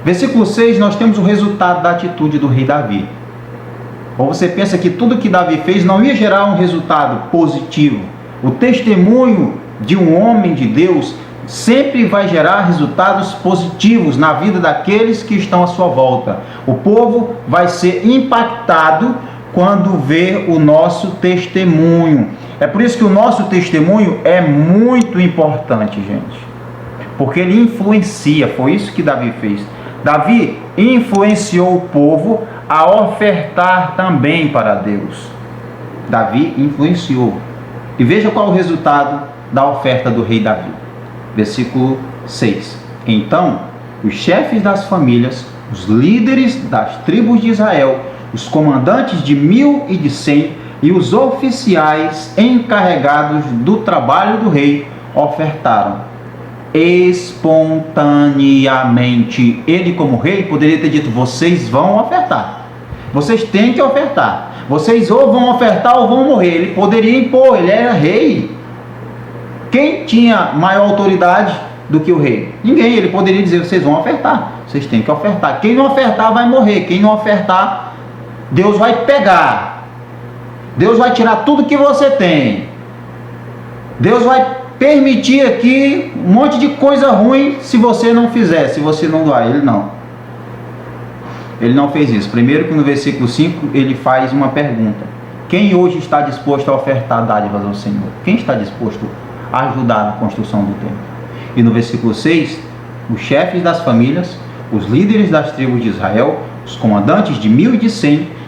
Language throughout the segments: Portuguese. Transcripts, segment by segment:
Versículo 6, nós temos o resultado da atitude do rei Davi. Ou você pensa que tudo que Davi fez não ia gerar um resultado positivo? O testemunho de um homem de Deus sempre vai gerar resultados positivos na vida daqueles que estão à sua volta. O povo vai ser impactado quando vê o nosso testemunho. É por isso que o nosso testemunho é muito importante, gente. Porque ele influencia, foi isso que Davi fez. Davi influenciou o povo a ofertar também para Deus. Davi influenciou. E veja qual é o resultado da oferta do rei Davi. Versículo 6. Então, os chefes das famílias, os líderes das tribos de Israel, os comandantes de 1000 e de 100 e os oficiais encarregados do trabalho do rei ofertaram espontaneamente. Ele, como rei, poderia ter dito: vocês vão ofertar, vocês têm que ofertar, vocês ou vão ofertar ou vão morrer. Ele poderia impor, ele era rei. Quem tinha maior autoridade do que o rei? Ninguém. Ele poderia dizer: vocês vão ofertar, vocês têm que ofertar. Quem não ofertar vai morrer, quem não ofertar, Deus vai pegar, Deus vai tirar tudo que você tem, Deus vai permitir aqui um monte de coisa ruim se você não fizer, se você não doar. Ele não. Ele não fez isso. Primeiro que no versículo 5 ele faz uma pergunta: quem hoje está disposto a ofertar dádivas ao Senhor? Quem está disposto a ajudar na construção do templo? E no versículo 6, os chefes das famílias, os líderes das tribos de Israel, os comandantes de 1000 e de 100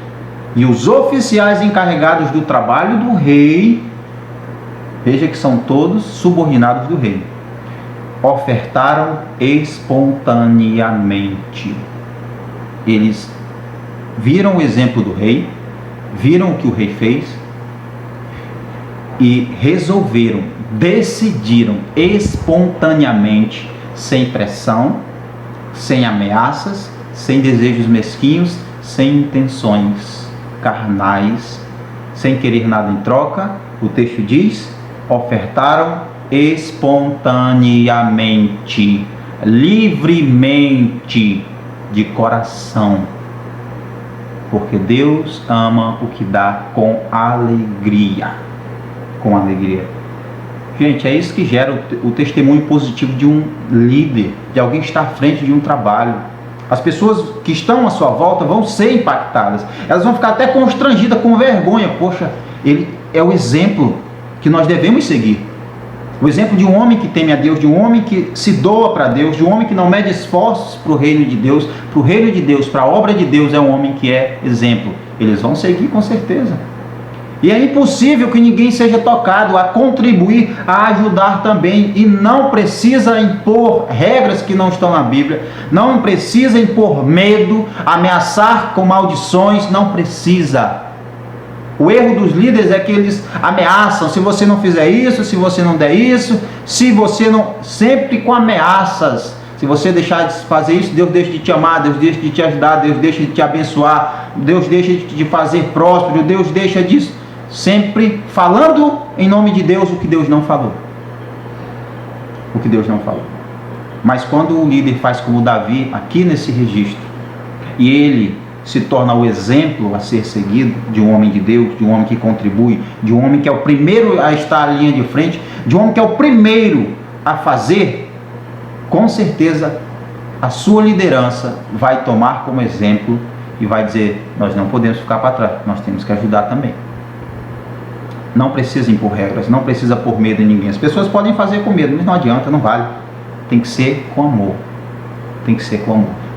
e os oficiais encarregados do trabalho do rei, veja que são todos subordinados do rei, ofertaram espontaneamente. Eles viram o exemplo do rei, viram o que o rei fez e resolveram, decidiram espontaneamente, sem pressão, sem ameaças, sem desejos mesquinhos, sem intenções carnais, sem querer nada em troca. O texto diz: ofertaram espontaneamente, livremente, de coração, porque Deus ama o que dá com alegria. Com alegria. Gente, é isso que gera o testemunho positivo de um líder, de alguém que está à frente de um trabalho. As pessoas que estão à sua volta vão ser impactadas, elas vão ficar até constrangidas, com vergonha. Poxa, ele é o exemplo que nós devemos seguir. O exemplo de um homem que teme a Deus, de um homem que se doa para Deus, de um homem que não mede esforços para o reino de Deus, para a obra de Deus, é um homem que é exemplo. Eles vão seguir com certeza. E é impossível que ninguém seja tocado a contribuir, a ajudar também. E não precisa impor regras que não estão na Bíblia, não precisa impor medo, ameaçar com maldições, não precisa. O erro dos líderes é que eles ameaçam: se você não fizer isso, se você não der isso, se você não... sempre com ameaças. Se você deixar de fazer isso, Deus deixa de te amar, Deus deixa de te ajudar, Deus deixa de te abençoar, Deus deixa de te fazer próspero, Deus deixa disso. Sempre falando em nome de Deus o que Deus não falou. O que Deus não falou. Mas quando o líder faz como Davi, aqui nesse registro, e ele se torna o exemplo a ser seguido de um homem de Deus, de um homem que contribui, de um homem que é o primeiro a estar à linha de frente, de um homem que é o primeiro a fazer, com certeza a sua liderança vai tomar como exemplo e vai dizer: nós não podemos ficar para trás, nós temos que ajudar também. Não precisa impor regras, não precisa pôr medo em ninguém. As pessoas podem fazer com medo, mas não adianta, não vale. Tem que ser com amor. Tem que ser com amor.